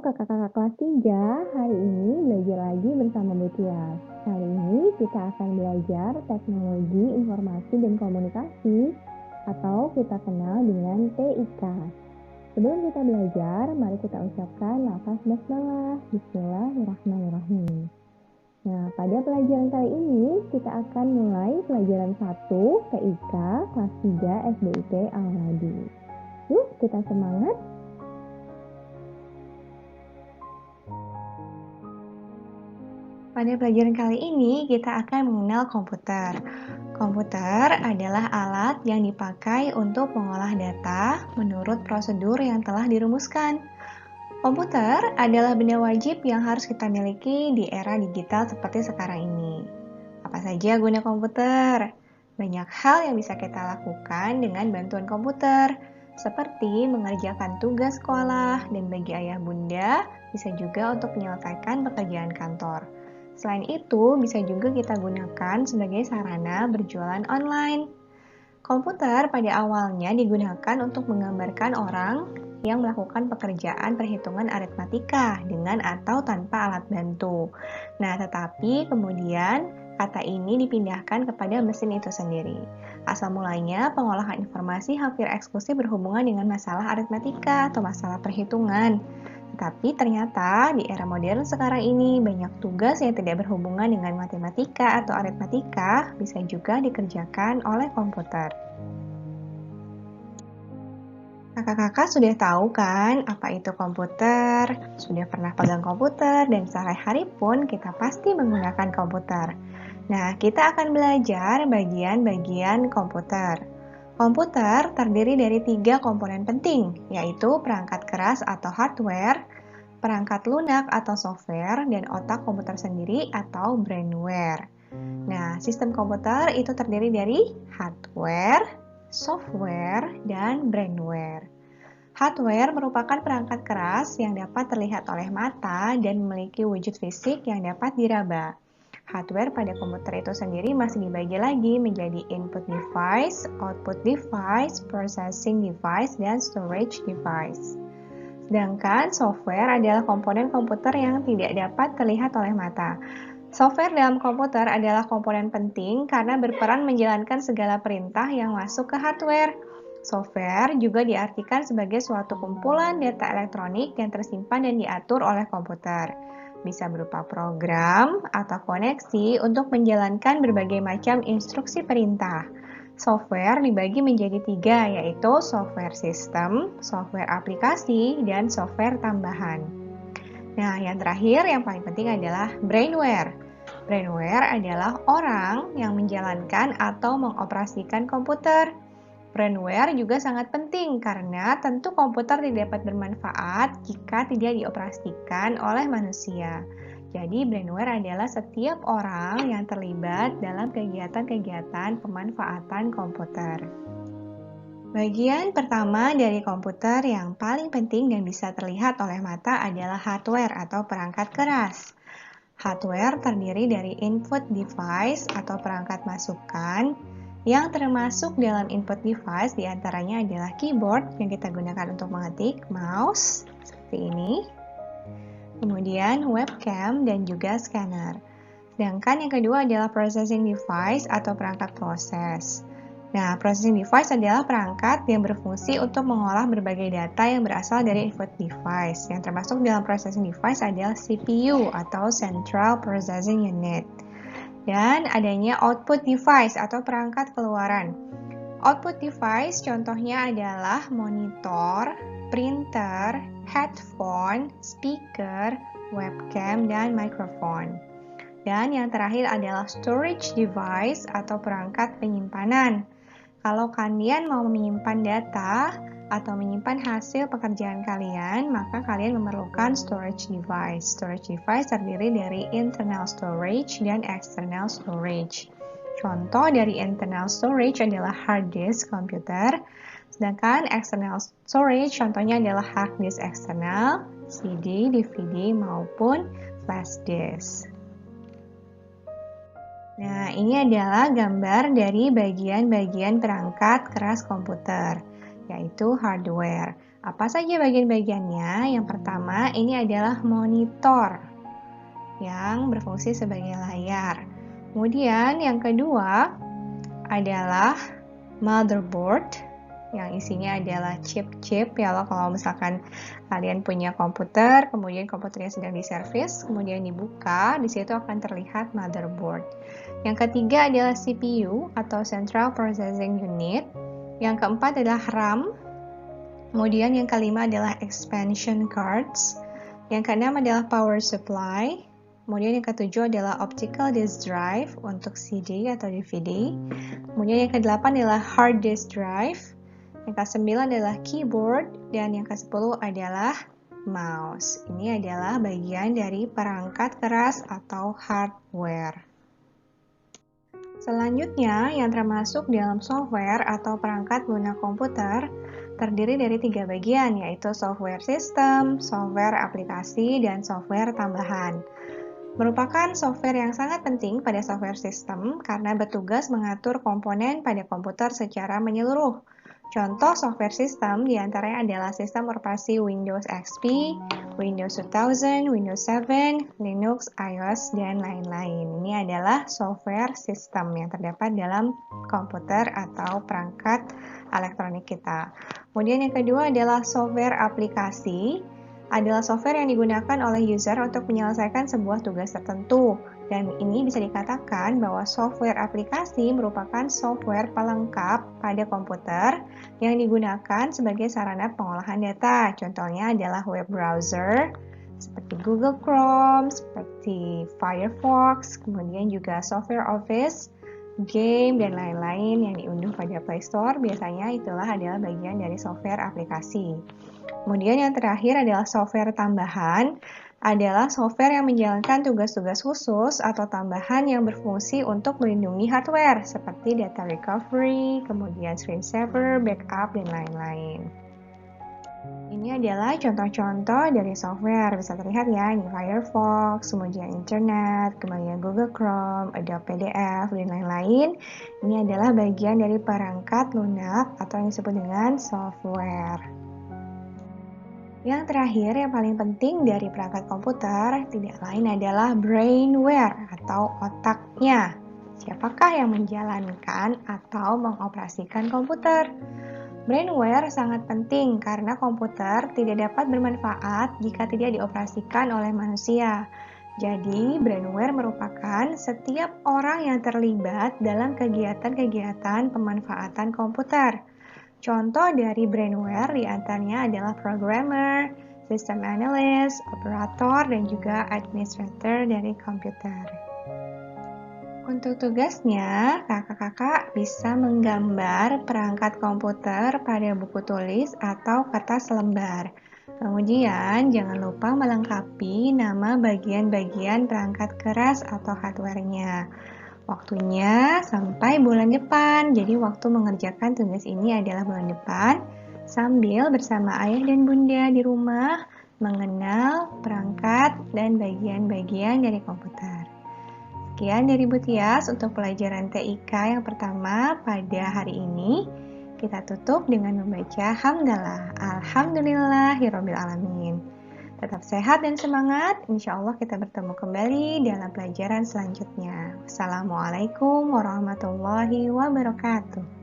kakak-kakak kelas 3, hari ini belajar lagi bersama Bu Tias. Kali ini kita akan belajar teknologi informasi dan komunikasi atau kita kenal dengan TIK. Sebelum kita belajar, mari kita ucapkan lafaz basmalah. Bismillahirrahmanirrahim. Nah, pada pelajaran kali ini kita akan mulai pelajaran 1 TIK kelas 3 SDIT Al-Hadi. Yuk kita semangat! Pada pelajaran kali ini, kita akan mengenal komputer. Komputer adalah alat yang dipakai untuk mengolah data menurut prosedur yang telah dirumuskan. Komputer adalah benda wajib yang harus kita miliki di era digital seperti sekarang ini. Apa saja guna komputer? Banyak hal yang bisa kita lakukan dengan bantuan komputer, seperti mengerjakan tugas sekolah, dan bagi ayah bunda, bisa juga untuk menyelesaikan pekerjaan kantor. Selain itu, bisa juga kita gunakan sebagai sarana berjualan online. Komputer pada awalnya digunakan untuk menggambarkan orang yang melakukan pekerjaan perhitungan aritmatika dengan atau tanpa alat bantu. Nah, tetapi kemudian kata ini dipindahkan kepada mesin itu sendiri. Asal mulanya, pengolahan informasi hampir eksklusif berhubungan dengan masalah aritmatika atau masalah perhitungan. Tapi ternyata di era modern sekarang ini banyak tugas yang tidak berhubungan dengan matematika atau aritmatika bisa juga dikerjakan oleh komputer. Kakak-kakak sudah tahu kan apa itu komputer? Sudah pernah pegang komputer dan sehari-hari pun kita pasti menggunakan komputer. Nah, kita akan belajar bagian-bagian komputer. Komputer terdiri dari 3 komponen penting, yaitu perangkat keras atau hardware, perangkat lunak atau software, dan otak komputer sendiri atau brainware. Nah, sistem komputer itu terdiri dari hardware, software, dan brainware. Hardware merupakan perangkat keras yang dapat terlihat oleh mata dan memiliki wujud fisik yang dapat diraba. Hardware pada komputer itu sendiri masih dibagi lagi menjadi input device, output device, processing device, dan storage device. Sedangkan software adalah komponen komputer yang tidak dapat terlihat oleh mata. Software dalam komputer adalah komponen penting karena berperan menjalankan segala perintah yang masuk ke hardware. Software juga diartikan sebagai suatu kumpulan data elektronik yang tersimpan dan diatur oleh komputer. Bisa berupa program atau koneksi untuk menjalankan berbagai macam instruksi perintah. Software dibagi menjadi 3, yaitu software sistem, software aplikasi, dan software tambahan. Nah, yang terakhir yang paling penting adalah brainware. Brainware adalah orang yang menjalankan atau mengoperasikan komputer. Brainware juga sangat penting karena tentu komputer tidak dapat bermanfaat jika tidak dioperasikan oleh manusia. Jadi brainware adalah setiap orang yang terlibat dalam kegiatan-kegiatan pemanfaatan komputer. Bagian pertama dari komputer yang paling penting dan bisa terlihat oleh mata adalah hardware atau perangkat keras. Hardware terdiri dari input device atau perangkat masukan, yang termasuk dalam input device diantaranya adalah keyboard yang kita gunakan untuk mengetik, mouse, seperti ini, kemudian webcam dan juga scanner. Sedangkan yang kedua adalah processing device atau perangkat proses. Nah, processing device adalah perangkat yang berfungsi untuk mengolah berbagai data yang berasal dari input device. Yang termasuk dalam processing device adalah CPU atau Central Processing Unit. Dan adanya output device atau perangkat keluaran. Output device contohnya adalah monitor, printer, headphone, speaker, webcam, dan microphone. Dan yang terakhir adalah storage device atau perangkat penyimpanan. Kalau kalian mau menyimpan data atau menyimpan hasil pekerjaan kalian, maka kalian memerlukan storage device. Storage device terdiri dari internal storage dan external storage. Contoh dari internal storage adalah hard disk komputer, sedangkan external storage contohnya adalah hard disk eksternal, CD, DVD, maupun flash disk. Nah, ini adalah gambar dari bagian-bagian perangkat keras komputer, yaitu hardware. Apa saja bagian-bagiannya? Yang pertama, ini adalah monitor yang berfungsi sebagai layar. Kemudian yang kedua adalah motherboard yang isinya adalah chip-chip ya loh. Kalau misalkan kalian punya komputer, kemudian komputernya sedang diservis, kemudian dibuka, di situ akan terlihat motherboard. Yang ketiga adalah CPU atau Central Processing Unit. Yang keempat adalah RAM. Kemudian yang kelima adalah expansion cards. Yang keenam adalah power supply. Kemudian yang ketujuh adalah optical disk drive untuk CD atau DVD. Kemudian yang kedelapan adalah hard disk drive. Yang ke-9 adalah keyboard, dan yang ke-10 adalah mouse. Ini adalah bagian dari perangkat keras atau hardware. Selanjutnya, yang termasuk dalam software atau perangkat lunak komputer terdiri dari 3 bagian, yaitu software system, software aplikasi, dan software tambahan. Merupakan software yang sangat penting pada software system karena bertugas mengatur komponen pada komputer secara menyeluruh. Contoh software system diantaranya adalah sistem operasi Windows XP, Windows 2000, Windows 7, Linux, iOS, dan lain-lain. Ini adalah software system yang terdapat dalam komputer atau perangkat elektronik kita. Kemudian yang kedua adalah software aplikasi. Adalah software yang digunakan oleh user untuk menyelesaikan sebuah tugas tertentu. Dan ini bisa dikatakan bahwa software aplikasi merupakan software pelengkap pada komputer yang digunakan sebagai sarana pengolahan data. Contohnya adalah web browser, seperti Google Chrome, seperti Firefox, kemudian juga software Office, game, dan lain-lain yang diunduh pada Play Store. Biasanya itulah adalah bagian dari software aplikasi. Kemudian yang terakhir adalah software tambahan, adalah software yang menjalankan tugas-tugas khusus atau tambahan yang berfungsi untuk melindungi hardware, seperti data recovery, kemudian screensaver, backup, dan lain-lain. Ini adalah contoh-contoh dari software, bisa terlihat ya, ini Firefox, kemudian internet, kemudian Google Chrome, Adobe PDF, dan lain-lain. Ini adalah bagian dari perangkat lunak atau yang disebut dengan software. Yang terakhir, yang paling penting dari perangkat komputer tidak lain adalah brainware atau otaknya. Siapakah yang menjalankan atau mengoperasikan komputer? Brainware sangat penting karena komputer tidak dapat bermanfaat jika tidak dioperasikan oleh manusia. Jadi, brainware merupakan setiap orang yang terlibat dalam kegiatan-kegiatan pemanfaatan komputer. Contoh dari brainware diantaranya adalah programmer, system analyst, operator, dan juga administrator dari komputer. Untuk tugasnya, kakak-kakak bisa menggambar perangkat komputer pada buku tulis atau kertas lembar. Kemudian, jangan lupa melengkapi nama bagian-bagian perangkat keras atau hardware-nya. Waktunya sampai bulan depan, jadi waktu mengerjakan tugas ini adalah bulan depan, sambil bersama ayah dan bunda di rumah mengenal perangkat dan bagian-bagian dari komputer. Sekian dari Bu Tias untuk pelajaran TIK yang pertama pada hari ini. Kita tutup dengan membaca hamdalah. Alhamdulillahirrabbilalamin. Tetap sehat dan semangat, insya Allah kita bertemu kembali dalam pelajaran selanjutnya. Wassalamualaikum warahmatullahi wabarakatuh.